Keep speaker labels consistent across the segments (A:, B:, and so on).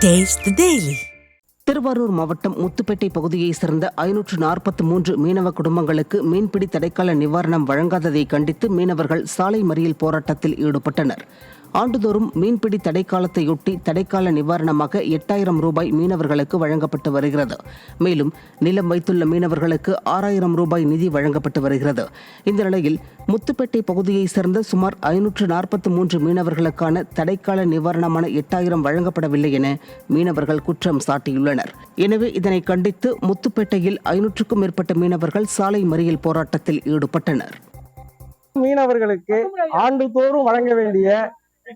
A: Taste the Daily.
B: Thiruvarur மாவட்டம் முத்துப்பேட்டை பகுதியைச் சேர்ந்த 543 மீனவ குடும்பங்களுக்கு மீன்பிடி தடைக்கால நிவாரணம் வழங்காததை கண்டித்து மீனவர்கள் சாலை மறியல் போராட்டத்தில் ஈடுபட்டனர். ஆண்டுதோறும் மீன்பிடி தடைக்காலத்தையொட்டி தடைக்கால நிவாரணமாக 8000 ரூபாய் மீனவர்களுக்கு வழங்கப்பட்டு வருகிறது. மேலும் நிலம் வைத்துள்ள மீனவர்களுக்கு 6000 ரூபாய் நிதி வழங்கப்பட்டு வருகிறது. இந்த நிலையில் முத்துப்பேட்டை பகுதியைச் சேர்ந்த சுமார் 543 மீனவர்களுக்கான தடைக்கால நிவாரணமான 8000 வழங்கப்படவில்லை என மீனவர்கள் குற்றம் சாட்டியுள்ளனர். எனவே இதனை கண்டித்து முத்துப்பேட்டையில் 500க்கும் மேற்பட்ட மீனவர்கள் சாலை மறியல் போராட்டத்தில் ஈடுபட்டனர்.
C: மீனவர்களுக்கு ஆண்டுதோறும் வழங்க வேண்டிய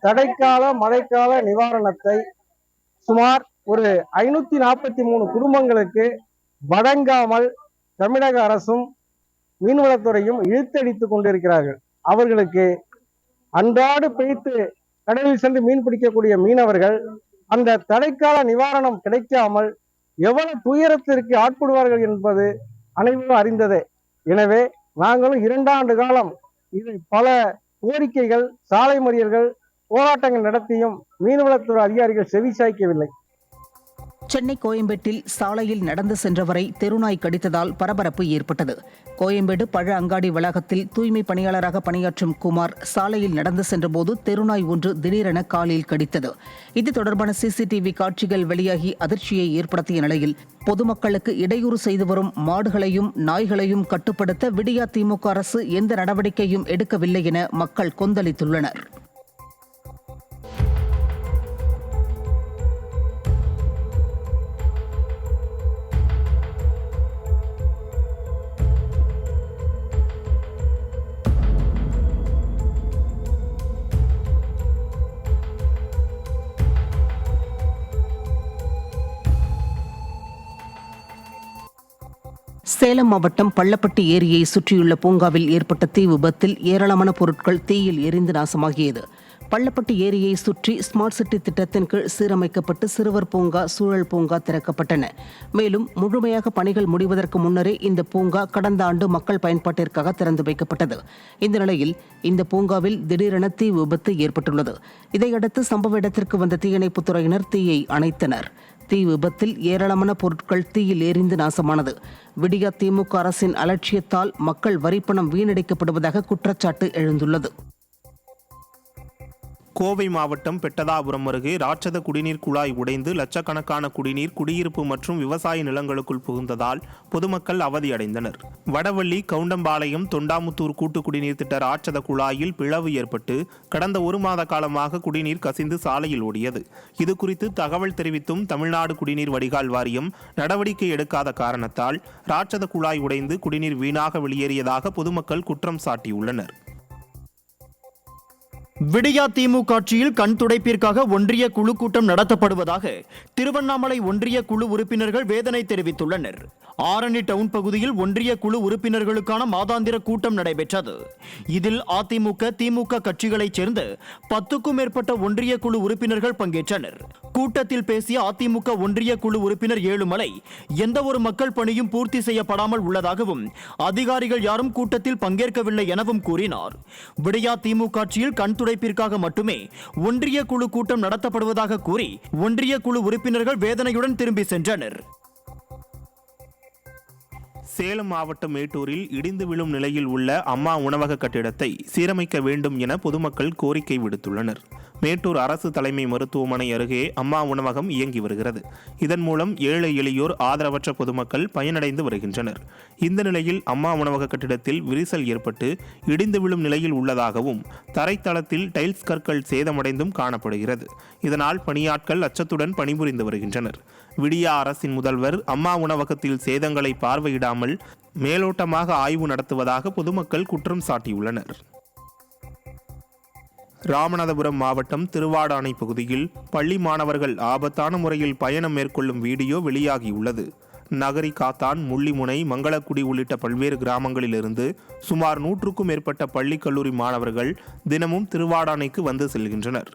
C: தடைக்கால மழைக்கால நிவாரணத்தை சுமார் ஒரு 543 குடும்பங்களுக்கு வழங்காமல் தமிழக அரசும் மீன்வளத்துறையும் இழுத்தடித்துக் கொண்டிருக்கிறார்கள். அவர்களுக்கு அன்றாடு பெய்து கடலில் சென்று மீன் பிடிக்கக்கூடிய மீனவர்கள் அந்த தடைக்கால நிவாரணம் கிடைக்காமல் எவ்வளவு துயரத்திற்கு ஆட்படுவார்கள் என்பது அனைவரும் அறிந்ததே. எனவே நாங்களும் 2 ஆண்டு காலம் இதை பல கோரிக்கைகள், சாலை மறியல்கள், போராட்டங்கள் நடத்தியும் மீன்வளத்துறை அதிகாரிகள் செவிசாய்க்கவில்லை.
B: சென்னை கோயம்பேட்டில் சாலையில் நடந்து சென்றவரை தெருநாய் கடித்ததால் பரபரப்பு ஏற்பட்டது. கோயம்பேடு பழ அங்காடி வளாகத்தில் தூய்மை பணியாளராக பணியாற்றும் குமார் சாலையில் நடந்து சென்றபோது தெருநாய் ஒன்று திடீரென காலில் கடித்தது. இது தொடர்பான சிசிடிவி காட்சிகள் வெளியாகி அதிர்ச்சியை ஏற்படுத்திய நிலையில் பொதுமக்களுக்கு இடையூறு செய்து வரும் மாடுகளையும் நாய்களையும் கட்டுப்படுத்த விடியா திமுக அரசு எந்த நடவடிக்கையும் எடுக்கவில்லை என மக்கள் கொந்தளித்துள்ளனர். சேலம் மாவட்டம் பள்ளப்பட்டி ஏரியை சுற்றியுள்ள பூங்காவில் ஏற்பட்ட தீ விபத்தில் ஏராளமான பொருட்கள் தீயில் எரிந்து நாசமாகியது. பள்ளப்பட்டி ஏரியை சுற்றி ஸ்மார்ட் சிட்டி திட்டத்தின் கீழ் சீரமைக்கப்பட்டு சிறுவர் பூங்கா, சூழல் பூங்கா திறக்கப்பட்டன. மேலும் முழுமையாக பணிகள் முடிவதற்கு முன்னரே இந்த பூங்கா கடந்த ஆண்டு மக்கள் பயன்பாட்டிற்காக திறந்து வைக்கப்பட்டது. இந்த நிலையில் இந்த பூங்காவில் திடீரென தீ விபத்து ஏற்பட்டுள்ளது. இதையடுத்து சம்பவ இடத்திற்கு வந்த தீயணைப்புத் துறையினர் தீயை அணைத்தனர். தீ விபத்தில் ஏராளமான பொருட்கள் தீயில் எரிந்து நாசமானது. விடியா திமுக அரசின் அலட்சியத்தால் மக்கள் வரிப்பணம் வீணடிக்கப்படுவதாக குற்றச்சாட்டு எழுந்துள்ளது.
D: கோவை மாவட்டம் பெட்டதாபுரம் அருகே ராட்சத குடிநீர் குழாய் உடைந்து லட்சக்கணக்கான குடிநீர் குடியிருப்பு மற்றும் விவசாய நிலங்களுக்குள் புகுந்ததால் பொதுமக்கள் அவதியடைந்தனர். வடவள்ளி, கவுண்டம்பாளையம், தொண்டாமுத்தூர் கூட்டு குடிநீர் திட்ட ராட்சத குழாயில் பிளவு ஏற்பட்டு கடந்த 1 மாத காலமாக குடிநீர் கசிந்து சாலையில் ஓடியது. இதுகுறித்து தகவல் தெரிவித்தும் தமிழ்நாடு குடிநீர் வடிகால் வாரியம் நடவடிக்கை எடுக்காத காரணத்தால் ராட்சத குழாய் உடைந்து குடிநீர் வீணாக வெளியேறியதாக பொதுமக்கள் குற்றம் சாட்டியுள்ளனர்.
E: விடியா திமுக ஆட்சியில் கண் துடைப்பிற்காக ஒன்றிய குழு கூட்டம் நடத்தப்படுவதாக திருவண்ணாமலை ஒன்றிய குழு உறுப்பினர்கள் வேதனை தெரிவித்துள்ளனர். ஆரணி டவுன் பகுதியில் ஒன்றிய குழு உறுப்பினர்களுக்கான மாதாந்திர கூட்டம் நடைபெற்றது. இதில் அதிமுக, திமுக கட்சிகளைச் சேர்ந்த 10க்கும் மேற்பட்ட ஒன்றிய குழு உறுப்பினர்கள் பங்கேற்றனர். கூட்டத்தில் பேசிய அதிமுக ஒன்றிய குழு உறுப்பினர் ஏழுமலை, எந்த ஒரு மக்கள் பணியும் பூர்த்தி செய்யப்படாமல் உள்ளதாகவும் அதிகாரிகள் யாரும் கூட்டத்தில் பங்கேற்கவில்லை எனவும் கூறினார். விடியா திமுக ஆட்சியில் கண் துடைப்பிற்காக மட்டுமே ஒன்றிய குழு கூட்டம் நடத்தப்படுவதாக கூறி ஒன்றிய குழு உறுப்பினர்கள் வேதனையுடன் திரும்பி சென்றனர்.
D: சேலம் மாவட்டம் மேட்டூரில் இடிந்து விழும் நிலையில் உள்ள அம்மா உணவக கட்டிடத்தை சீரமைக்க வேண்டும் என பொதுமக்கள் கோரிக்கை விடுத்துள்ளனர். மேட்டூர் அரசு தலைமை மருத்துவமனை அருகே அம்மா உணவகம் இயங்கி வருகிறது. இதன் மூலம் ஏழை எளியோர், ஆதரவற்ற பொதுமக்கள் பயனடைந்து வருகின்றனர். இந்த நிலையில் அம்மா உணவக கட்டிடத்தில் விரிசல் ஏற்பட்டு இடிந்து விழும் நிலையில் உள்ளதாகவும் தரைத்தளத்தில் டைல்ஸ் கற்கள் சேதமடைந்தும் காணப்படுகிறது. இதனால் பணியாட்கள் அச்சத்துடன் பணிபுரிந்து வருகின்றனர். விடியா அரசின் முதல்வர் அம்மா உணவகத்தில் சேதங்களை பார்வையிடாமல் மேலோட்டமாக ஆய்வு நடத்துவதாக பொதுமக்கள் குற்றம் சாட்டியுள்ளனர். ராமநாதபுரம் மாவட்டம் திருவாடானை பகுதியில் பள்ளி மாணவர்கள் ஆபத்தான முறையில் பயணம் மேற்கொள்ளும் வீடியோ வெளியாகியுள்ளது. நகரி, காத்தான், முள்ளிமுனை, மங்களக்குடி உள்ளிட்ட பல்வேறு கிராமங்களிலிருந்து சுமார் 100க்கும் மேற்பட்ட பள்ளி, கல்லூரி மாணவர்கள் தினமும் திருவாடானைக்கு வந்து செல்கின்றனர்.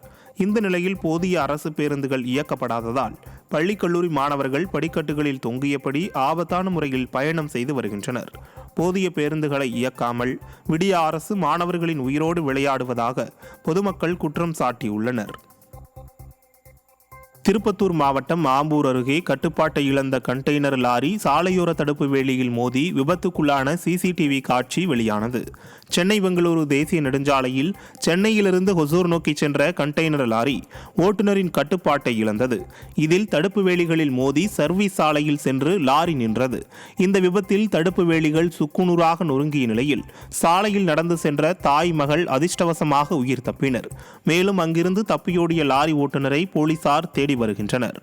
D: இந்த நிலையில் போதிய அரசு பேருந்துகள் இயக்கப்படாததால் பள்ளி, கல்லூரி மாணவர்கள் படிக்கட்டுகளில் தொங்கியபடி ஆபத்தான முறையில் பயணம் செய்து வருகின்றனர். போதிய பேருந்துகளை இயக்காமல் விடியா அரசு மாணவர்களின் உயிரோடு விளையாடுவதாக பொதுமக்கள் குற்றம் சாட்டியுள்ளனர். திருப்பத்தூர் மாவட்டம் ஆம்பூர் அருகே கட்டுப்பாட்டை இழந்த கண்டெய்னர் லாரி சாலையோர தடுப்பு வேலியில் மோதி விபத்துக்குள்ளான சிசிடிவி காட்சி வெளியானது. சென்னை பெங்களூரு தேசிய நெடுஞ்சாலையில் சென்னையிலிருந்து ஹொசூர் நோக்கி சென்ற கண்டெய்னர் லாரி ஓட்டுநரின் கட்டுப்பாட்டை இழந்தது. இதில் தடுப்பு வேலிகளில் மோதி சர்வீஸ் சாலையில் சென்று லாரி நின்றது. இந்த விபத்தில் தடுப்பு வேலிகள் சுக்குநூறாக நொறுங்கிய நிலையில் சாலையில் நடந்து சென்ற தாய் மகள் அதிர்ஷ்டவசமாக உயிர் தப்பினர். மேலும் அங்கிருந்து தப்பியோடிய லாரி ஓட்டுநரை போலீசார் தேடி வருகின்றனர்.